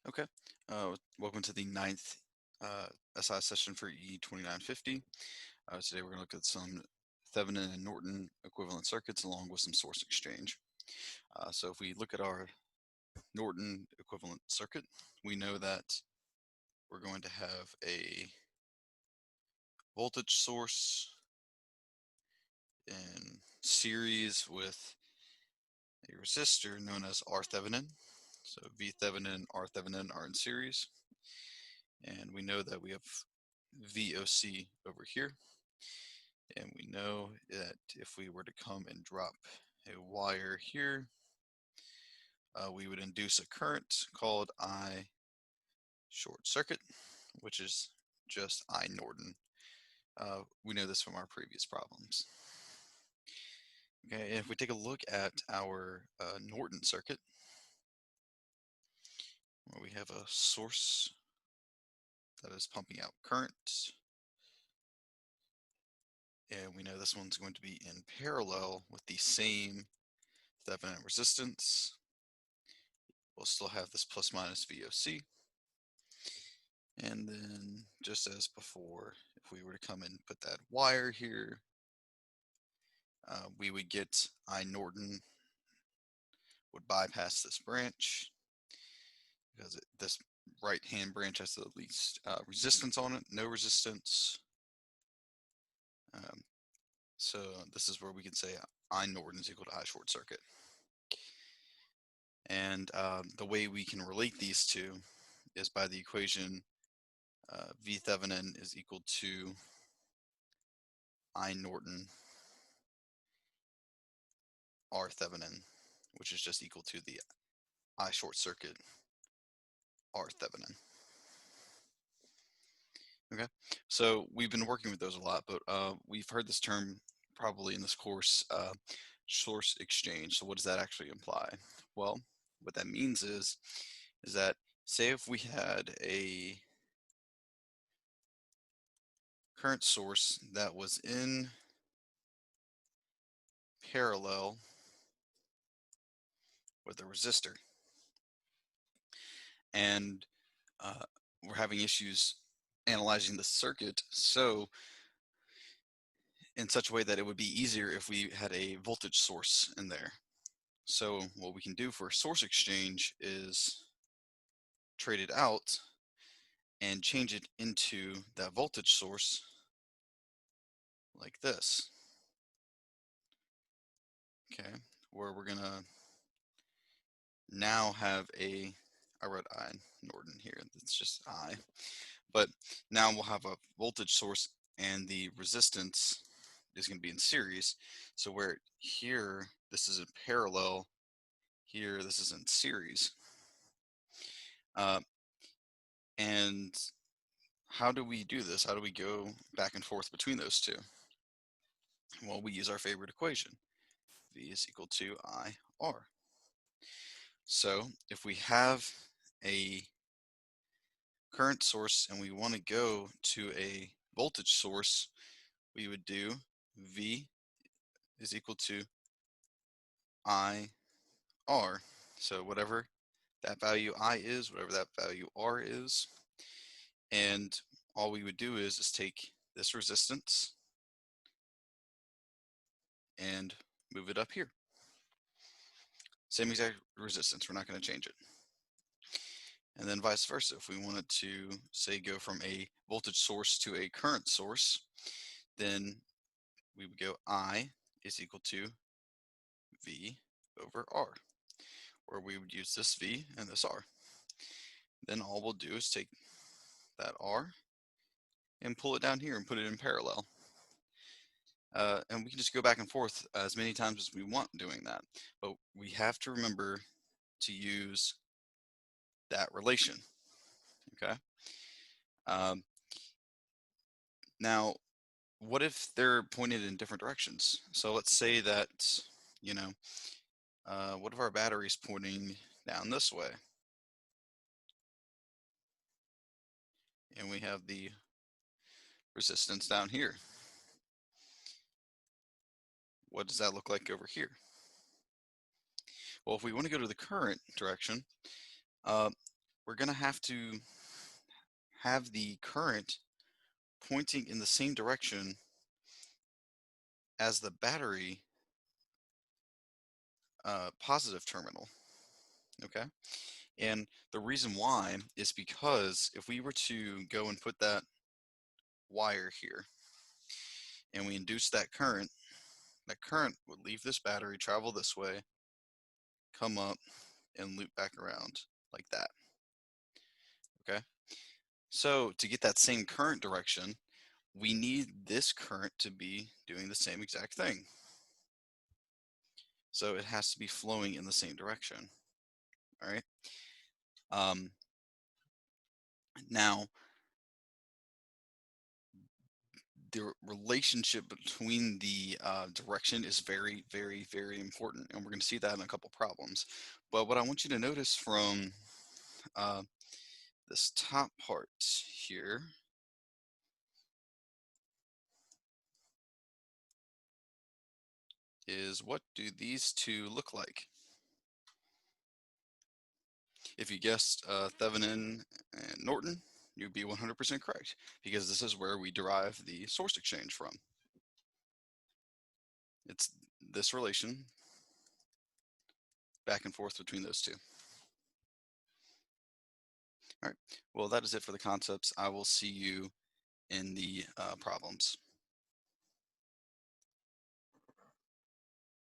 Okay. Welcome to the ninth SI session for E2950. Today we're going to look at some Thevenin and Norton equivalent circuits along with some source exchange. So if we look at our Norton equivalent circuit, we know that we're going to have a voltage source in series with a resistor known as R Thevenin. So V Thevenin and R Thevenin are in series. And we know that we have VOC over here. And we know that if we were to come and drop a wire here, we would induce a current called I short circuit, which is just I Norton. We know this from our previous problems. Okay, and if we take a look at our Norton circuit, where we have a source that is pumping out current, and we know this one's going to be in parallel with the same Thevenin resistance. We'll still have this plus minus VOC. And then just as before, if we were to come and put that wire here, we would get I Norton would bypass this branch because this right hand branch has the least resistance on it, no resistance. So this is where we can say I Norton is equal to I short circuit. And the way we can relate these two is by the equation V Thevenin is equal to I Norton R Thevenin, which is just equal to the I short circuit R Thevenin. Okay, so we've been working with those a lot, but we've heard this term probably in this course, source exchange. So what does that actually imply? Well, what that means is that say if we had a current source that was in parallel with a resistor, and we're having issues analyzing the circuit, so in such a way that it would be easier if we had a voltage source in there. So what we can do for source exchange is trade it out and change it into that voltage source like this. Okay, where we're gonna now have I wrote I Norton here, it's just I, but now we'll have a voltage source and the resistance is going to be in series. So where here this is in parallel, here this is in series. And how do we do this? How do we go back and forth between those two? Well, we use our favorite equation. V is equal to IR. So if we have a current source and we want to go to a voltage source, we would do V is equal to IR. So whatever that value I is, whatever that value R is, and all we would do is take this resistance and move it up here. Same exact resistance, we're not going to change it. And then vice versa, if we wanted to, say, go from a voltage source to a current source, then we would go I is equal to V over R, or we would use this V and this R. Then all we'll do is take that R and pull it down here and put it in parallel. And we can just go back and forth as many times as we want doing that. But we have to remember to use that relation, okay? Now, what if they're pointed in different directions? So let's say that, you know, what if our battery's pointing down this way? And we have the resistance down here. What does that look like over here? Well, if we want to go to the current direction, we're going to have the current pointing in the same direction as the battery positive terminal. Okay. And the reason why is because if we were to go and put that wire here and we induce that current would leave this battery, travel this way, come up, and loop back around like that. Okay. So to get that same current direction, we need this current to be doing the same exact thing. So it has to be flowing in the same direction. All right. Now, the relationship between the direction is very, very, very important. And we're going to see that in a couple problems. But what I want you to notice from uh, this top part here is, what do these two look like? If you guessed Thevenin and Norton, you'd be 100% correct, because this is where we derive the source exchange from. It's this relation back and forth between those two. All right, well, that is it for the concepts. I will see you in the problems.